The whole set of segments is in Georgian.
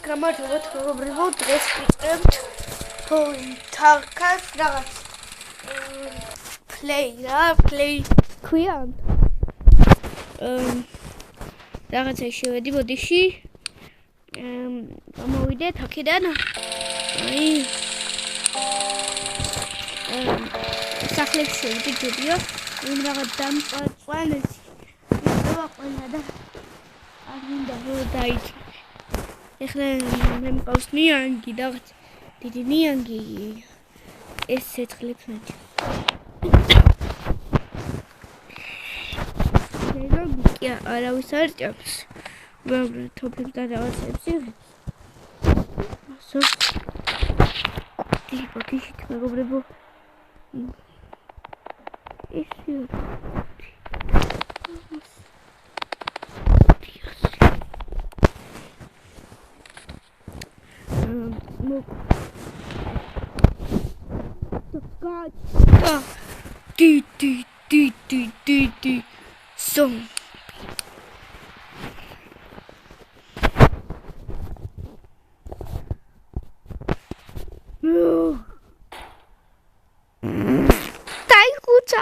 გამარჯობა მეგობრებო, დღეს ვიწყებთ თალქას რაღაც play ქვია. რაღაცა შევედი ბოდიში. გამოვიდეთ აქედან. აი სახლებში ვიდეო, იმ რაღაც დამწვანეს. ყველა და არ მინდა რომ დაიწყო. ეხლა მე მყავს ნიანგი და დიდი ნიანგი ეს ცეცხლებს მეჩ. ნეга არავის არ ჭამს. მაგრამ თოფებს და რაღაცებს იღებს. ასო ტიპი მეგობრებო. ისე Di zombie. Dai cuccia.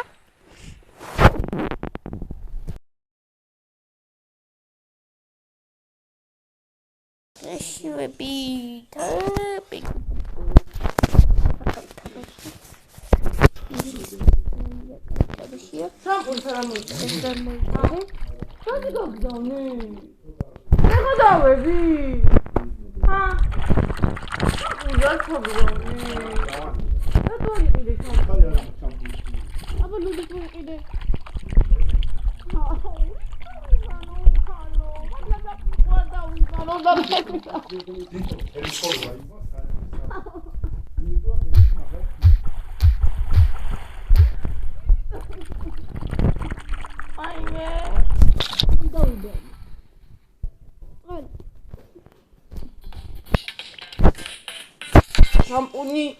Шампуни.